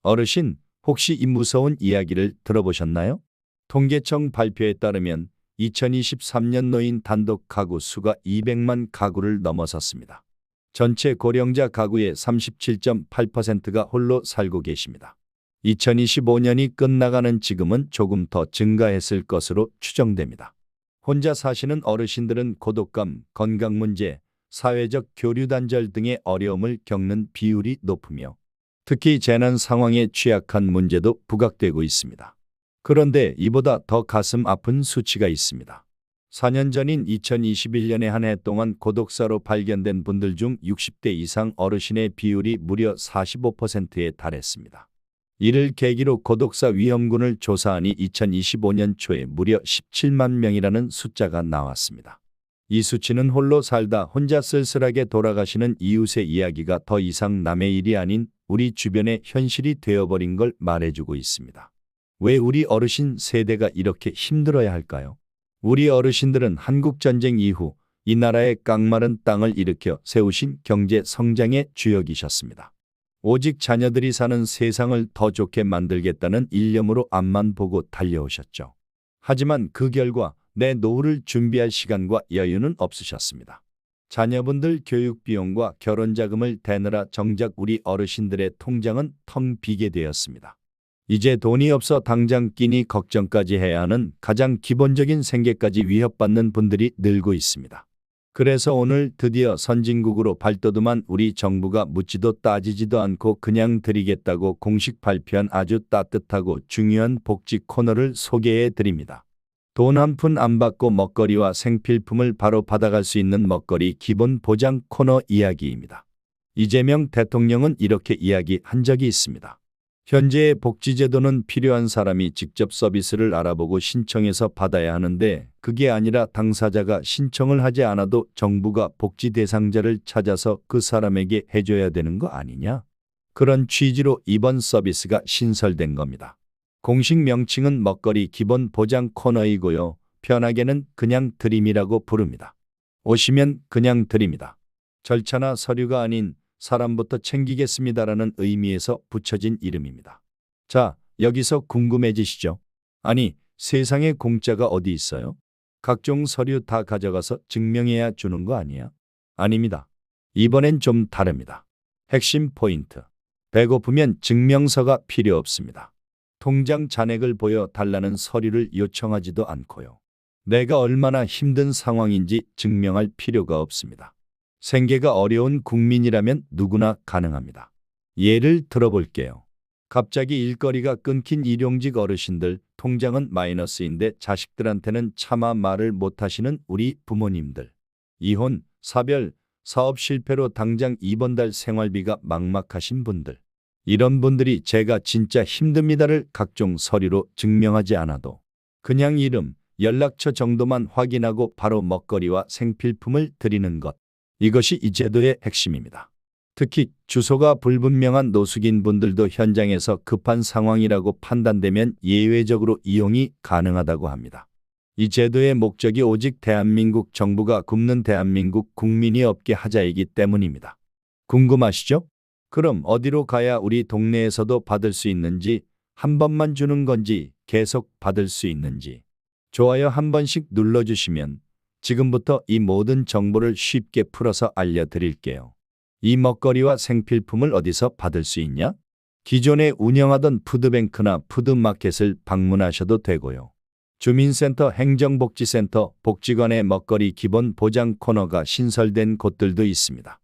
어르신, 혹시 이 무서운 이야기를 들어보셨나요? 통계청 발표에 따르면 2023년 노인 단독 가구 수가 200만 가구를 넘어섰습니다. 전체 고령자 가구의 37.8%가 홀로 살고 계십니다. 2025년이 끝나가는 지금은 조금 더 증가했을 것으로 추정됩니다. 혼자 사시는 어르신들은 고독감, 건강 문제, 사회적 교류 단절 등의 어려움을 겪는 비율이 높으며 특히 재난 상황에 취약한 문제도 부각되고 있습니다. 그런데 이보다 더 가슴 아픈 수치가 있습니다. 4년 전인 2021년에 한 해 동안 고독사로 발견된 분들 중 60대 이상 어르신의 비율이 무려 45%에 달했습니다. 이를 계기로 고독사 위험군을 조사하니 2025년 초에 무려 17만 명이라는 숫자가 나왔습니다. 이 수치는 홀로 살다 혼자 쓸쓸하게 돌아가시는 이웃의 이야기가 더 이상 남의 일이 아닌 우리 주변의 현실이 되어버린 걸 말해주고 있습니다. 왜 우리 어르신 세대가 이렇게 힘들어야 할까요? 우리 어르신들은 한국전쟁 이후 이 나라의 깡마른 땅을 일으켜 세우신 경제 성장의 주역이셨습니다. 오직 자녀들이 사는 세상을 더 좋게 만들겠다는 일념으로 앞만 보고 달려오셨죠. 하지만 그 결과 내 노후를 준비할 시간과 여유는 없으셨습니다. 자녀분들 교육 비용과 결혼 자금을 대느라 정작 우리 어르신들의 통장은 텅 비게 되었습니다. 이제 돈이 없어 당장 끼니 걱정까지 해야 하는 가장 기본적인 생계까지 위협받는 분들이 늘고 있습니다. 그래서 오늘 드디어 선진국으로 발돋움한 우리 정부가 묻지도 따지지도 않고 그냥 드리겠다고 공식 발표한 아주 따뜻하고 중요한 복지 코너를 소개해 드립니다. 돈 한 푼 안 받고 먹거리와 생필품을 바로 받아갈 수 있는 먹거리 기본 보장 코너 이야기입니다. 이재명 대통령은 이렇게 이야기한 적이 있습니다. 현재의 복지제도는 필요한 사람이 직접 서비스를 알아보고 신청해서 받아야 하는데 그게 아니라 당사자가 신청을 하지 않아도 정부가 복지 대상자를 찾아서 그 사람에게 해줘야 되는 거 아니냐? 그런 취지로 이번 서비스가 신설된 겁니다. 공식 명칭은 먹거리 기본 보장 코너이고요. 편하게는 그냥 드림이라고 부릅니다. 오시면 그냥 드립니다. 절차나 서류가 아닌 사람부터 챙기겠습니다라는 의미에서 붙여진 이름입니다. 자, 여기서 궁금해지시죠? 아니, 세상에 공짜가 어디 있어요? 각종 서류 다 가져가서 증명해야 주는 거 아니야? 아닙니다. 이번엔 좀 다릅니다. 핵심 포인트. 배고프면 증명서가 필요 없습니다. 통장 잔액을 보여달라는 서류를 요청하지도 않고요. 내가 얼마나 힘든 상황인지 증명할 필요가 없습니다. 생계가 어려운 국민이라면 누구나 가능합니다. 예를 들어볼게요. 갑자기 일거리가 끊긴 일용직 어르신들, 통장은 마이너스인데 자식들한테는 차마 말을 못하시는 우리 부모님들. 이혼, 사별, 사업 실패로 당장 이번 달 생활비가 막막하신 분들. 이런 분들이 제가 진짜 힘듭니다를 각종 서류로 증명하지 않아도 그냥 이름, 연락처 정도만 확인하고 바로 먹거리와 생필품을 드리는 것. 이것이 이 제도의 핵심입니다. 특히 주소가 불분명한 노숙인 분들도 현장에서 급한 상황이라고 판단되면 예외적으로 이용이 가능하다고 합니다. 이 제도의 목적이 오직 대한민국 정부가 굶는 대한민국 국민이 없게 하자이기 때문입니다. 궁금하시죠? 그럼 어디로 가야 우리 동네에서도 받을 수 있는지, 한 번만 주는 건지, 계속 받을 수 있는지. 좋아요 한 번씩 눌러주시면 지금부터 이 모든 정보를 쉽게 풀어서 알려드릴게요. 이 먹거리와 생필품을 어디서 받을 수 있냐? 기존에 운영하던 푸드뱅크나 푸드마켓을 방문하셔도 되고요. 주민센터, 행정복지센터, 복지관의 먹거리 기본 보장 코너가 신설된 곳들도 있습니다.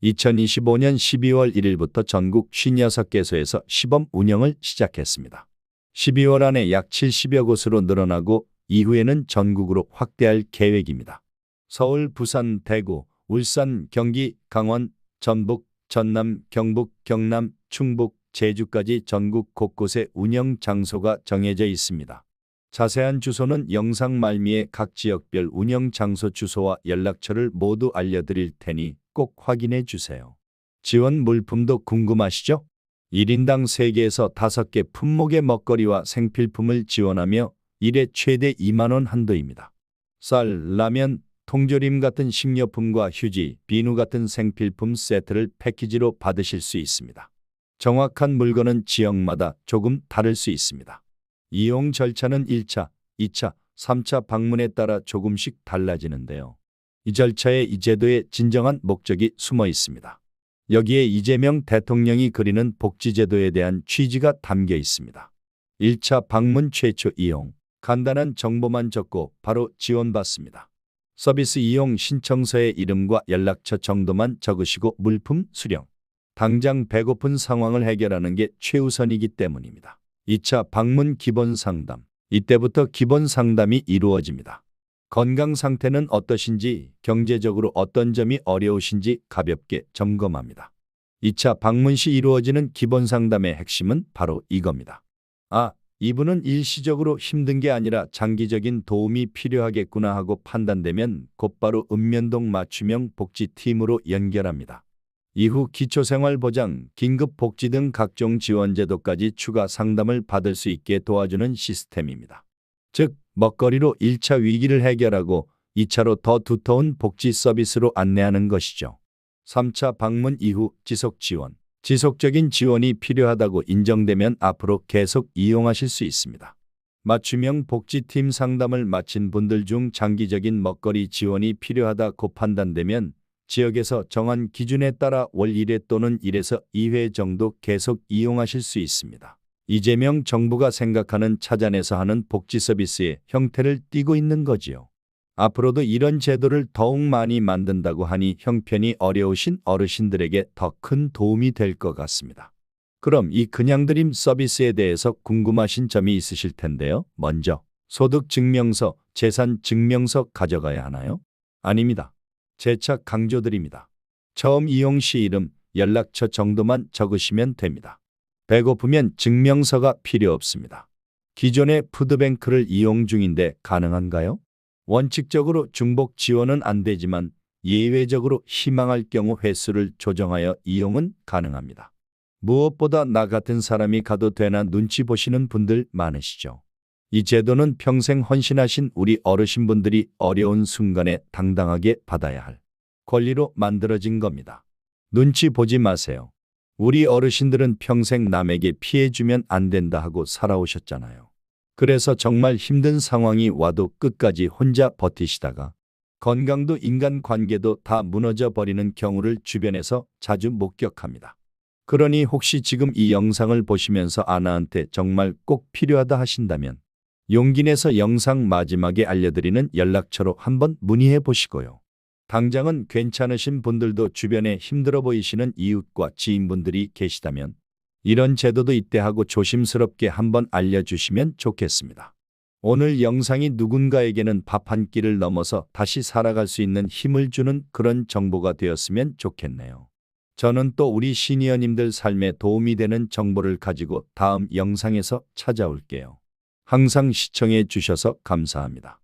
2025년 12월 1일부터 전국 56개소에서 시범 운영을 시작했습니다. 12월 안에 약 70여 곳으로 늘어나고 이후에는 전국으로 확대할 계획입니다. 서울, 부산, 대구, 울산, 경기, 강원, 전북, 전남, 경북, 경남, 충북, 제주까지 전국 곳곳에 운영 장소가 정해져 있습니다. 자세한 주소는 영상 말미에 각 지역별 운영 장소 주소와 연락처를 모두 알려드릴 테니 꼭 확인해 주세요. 지원 물품도 궁금하시죠? 1인당 3개에서 5개 품목의 먹거리와 생필품을 지원하며 1회 최대 2만 원 한도입니다. 쌀, 라면, 통조림 같은 식료품과 휴지, 비누 같은 생필품 세트를 패키지로 받으실 수 있습니다. 정확한 물건은 지역마다 조금 다를 수 있습니다. 이용 절차는 1차, 2차, 3차 방문에 따라 조금씩 달라지는데요. 이 절차에 이 제도의 진정한 목적이 숨어 있습니다. 여기에 이재명 대통령이 그리는 복지제도에 대한 취지가 담겨 있습니다. 1차 방문 최초 이용. 간단한 정보만 적고 바로 지원받습니다. 서비스 이용 신청서에 이름과 연락처 정도만 적으시고 물품 수령. 당장 배고픈 상황을 해결하는 게 최우선이기 때문입니다. 2차 방문 기본 상담. 이때부터 기본 상담이 이루어집니다. 건강 상태는 어떠신지, 경제적으로 어떤 점이 어려우신지 가볍게 점검합니다. 2차 방문 시 이루어지는 기본 상담의 핵심은 바로 이겁니다. 이분은 일시적으로 힘든 게 아니라 장기적인 도움이 필요하겠구나 하고 판단되면 곧바로 읍면동 맞춤형 복지팀으로 연결합니다. 이후 기초생활보장, 긴급복지 등 각종 지원제도까지 추가 상담을 받을 수 있게 도와주는 시스템입니다. 즉, 먹거리로 1차 위기를 해결하고 2차로 더 두터운 복지 서비스로 안내하는 것이죠. 3차 방문 이후 지속 지원. 지속적인 지원이 필요하다고 인정되면 앞으로 계속 이용하실 수 있습니다. 맞춤형 복지팀 상담을 마친 분들 중 장기적인 먹거리 지원이 필요하다고 판단되면 지역에서 정한 기준에 따라 월 1회 또는 1에서 2회 정도 계속 이용하실 수 있습니다. 이재명 정부가 생각하는 찾아내서 하는 복지 서비스의 형태를 띠고 있는 거지요. 앞으로도 이런 제도를 더욱 많이 만든다고 하니 형편이 어려우신 어르신들에게 더 큰 도움이 될 것 같습니다. 그럼 이 그냥드림 서비스에 대해서 궁금하신 점이 있으실 텐데요. 먼저 소득증명서, 재산증명서 가져가야 하나요? 아닙니다. 재차 강조드립니다. 처음 이용 시 이름, 연락처 정도만 적으시면 됩니다. 배고프면 증명서가 필요 없습니다. 기존의 푸드뱅크를 이용 중인데 가능한가요? 원칙적으로 중복 지원은 안 되지만 예외적으로 희망할 경우 횟수를 조정하여 이용은 가능합니다. 무엇보다 나 같은 사람이 가도 되나 눈치 보시는 분들 많으시죠. 이 제도는 평생 헌신하신 우리 어르신분들이 어려운 순간에 당당하게 받아야 할 권리로 만들어진 겁니다. 눈치 보지 마세요. 우리 어르신들은 평생 남에게 피해 주면 안 된다 하고 살아오셨잖아요. 그래서 정말 힘든 상황이 와도 끝까지 혼자 버티시다가 건강도 인간관계도 다 무너져 버리는 경우를 주변에서 자주 목격합니다. 그러니 혹시 지금 이 영상을 보시면서 아나한테 정말 꼭 필요하다 하신다면 용기 내서 영상 마지막에 알려드리는 연락처로 한번 문의해 보시고요. 당장은 괜찮으신 분들도 주변에 힘들어 보이시는 이웃과 지인분들이 계시다면 이런 제도도 있대 하고 조심스럽게 한번 알려주시면 좋겠습니다. 오늘 영상이 누군가에게는 밥 한 끼를 넘어서 다시 살아갈 수 있는 힘을 주는 그런 정보가 되었으면 좋겠네요. 저는 또 우리 시니어님들 삶에 도움이 되는 정보를 가지고 다음 영상에서 찾아올게요. 항상 시청해 주셔서 감사합니다.